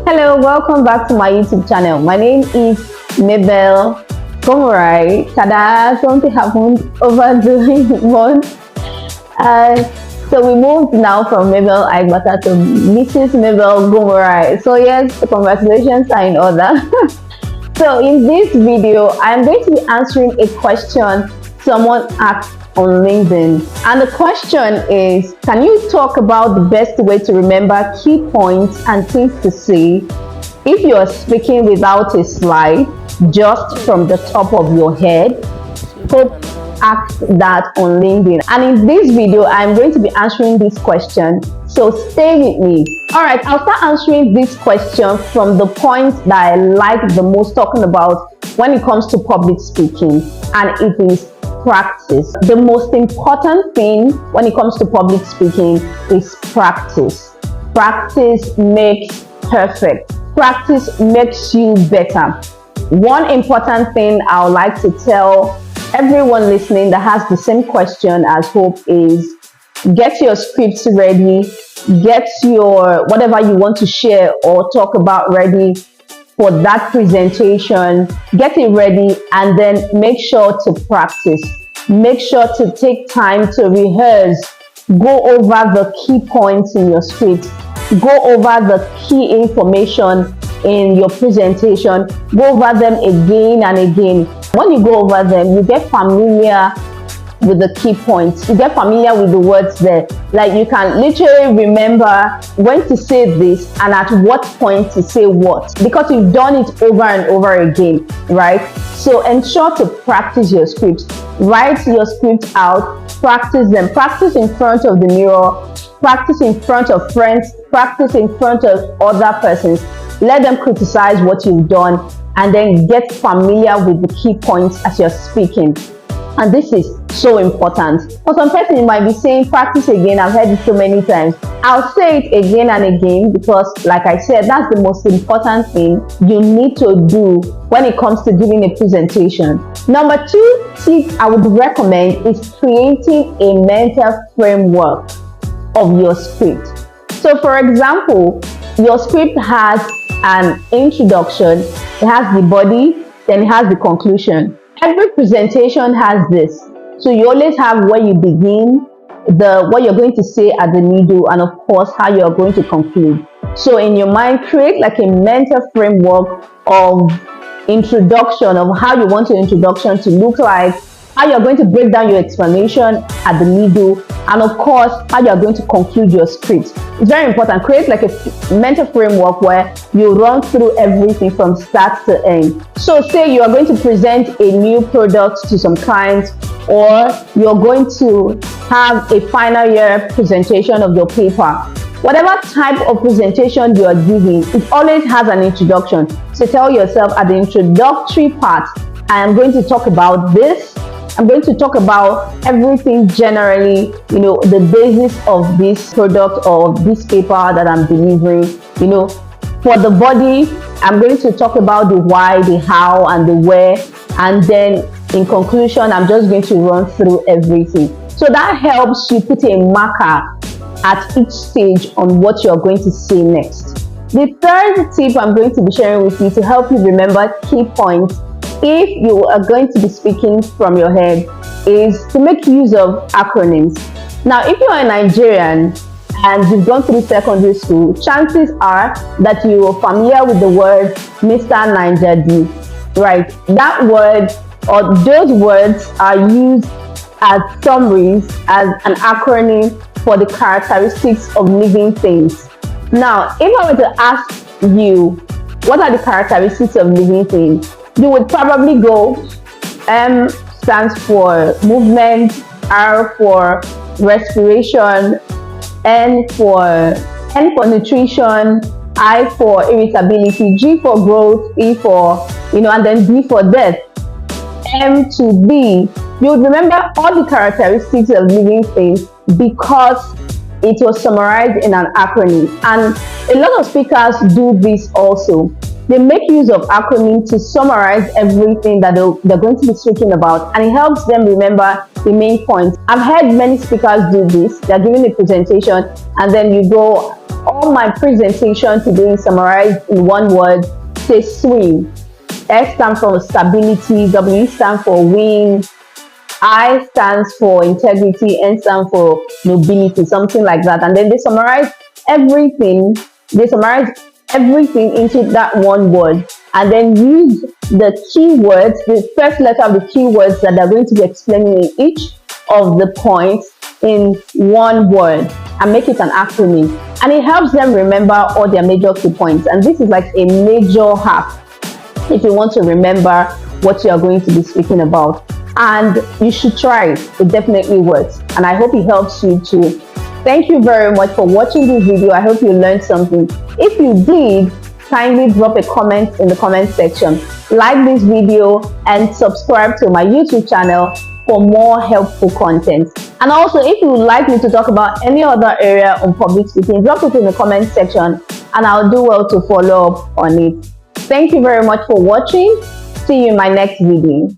Hello, welcome back to my YouTube channel. My name is Mabel. Alright, tada, something happened over the month. So we moved now from Mabel Aigbata to Mrs. Mabel Gomorai. So yes, congratulations are in order. So in this video, I'm going to be answering a question someone asked on LinkedIn. And the question is, can you talk about the best way to remember key points and things to say if you are speaking without a slide, just from the top of your head? Hope asked that on LinkedIn. And in this video, I'm going to be answering this question. So stay with me. Alright, I'll start answering this question from the point that I like the most talking about when it comes to public speaking, and it is practice. The most important thing when it comes to public speaking is practice. Practice makes perfect. Practice makes you better. One important thing I would like to tell everyone listening that has the same question as Hope is, get your scripts ready, get your whatever you want to share or talk about ready for that presentation. Get it ready and then make sure to practice. Make sure to take time to rehearse. Go over the key points in your script. Go over the key information in your presentation. Go over them again and again. When you go over them, you get familiar with the key points. You get familiar with the words there. Like you can literally remember when to say this and at what point to say what, because you've done it over and over again, right? So ensure to practice your scripts. Write your script out, practice them. Practice in front of the mirror, practice in front of friends, practice in front of other persons. Let them criticize what you've done and then get familiar with the key points as you're speaking. And this is so important. For some person, you might be saying practice again. I've heard it so many times. I'll say it again and again because, like I said, that's the most important thing you need to do when it comes to giving a presentation. Number 2 tip I would recommend is creating a mental framework of your script. So for example, your script has an introduction, it has the body, then it has the conclusion. Every presentation has this. So you always have where you begin, what you're going to say at the middle, and of course how you're going to conclude. So in your mind, create like a mental framework of introduction, of how you want your introduction to look like, how you're going to break down your explanation at the middle, and of course how you're going to conclude your script. It's very important. Create like a mental framework where you run through everything from start to end. So say you are going to present a new product to some clients, or you're going to have a final year presentation of your paper. Whatever type of presentation you are giving, it always has an introduction. So tell yourself at the introductory part, I am going to talk about this. I'm going to talk about everything generally, the basis of this product or this paper that I'm delivering. For the body, I'm going to talk about the why, the how, and the where. And then in conclusion, I'm just going to run through everything. So that helps you put a marker at each stage on what you're going to say next. The third tip I'm going to be sharing with you to help you remember key points if you are going to be speaking from your head is to make use of acronyms. Now, if you are a Nigerian and you've gone through secondary school, chances are that you are familiar with the word Mr. Niger-D, right? That word or those words are used as summaries, as an acronym for the characteristics of living things. Now, if I were to ask you, what are the characteristics of living things? You would probably go, M stands for movement, R for respiration, N for nutrition, I for irritability, G for growth, E for, and then D for death, M to B. You would remember all the characteristics of living things because it was summarized in an acronym. And a lot of speakers do this also. They make use of acronyms to summarize everything that they're going to be speaking about, and it helps them remember the main points. I've heard many speakers do this. They're giving a presentation and then you go all my presentation today is summarized in one word. Say swim. S stands for stability, W stands for win, I stands for integrity, N stands for nobility, something like that. And then they summarize everything. They summarize everything into that one word, and then use the keywords, the first letter of the keywords that they're going to be explaining in each of the points in one word, and make it an acronym. And it helps them remember all their major key points. And this is like a major hack if you want to remember what you are going to be speaking about. And you should try it. It definitely works. And I hope it helps you too. Thank you very much for watching this video. I hope you learned something. If you did, kindly drop a comment in the comment section. Like this video and subscribe to my YouTube channel for more helpful content. And also, if you would like me to talk about any other area on public speaking, drop it in the comment section and I'll do well to follow up on it. Thank you very much for watching. See you in my next video.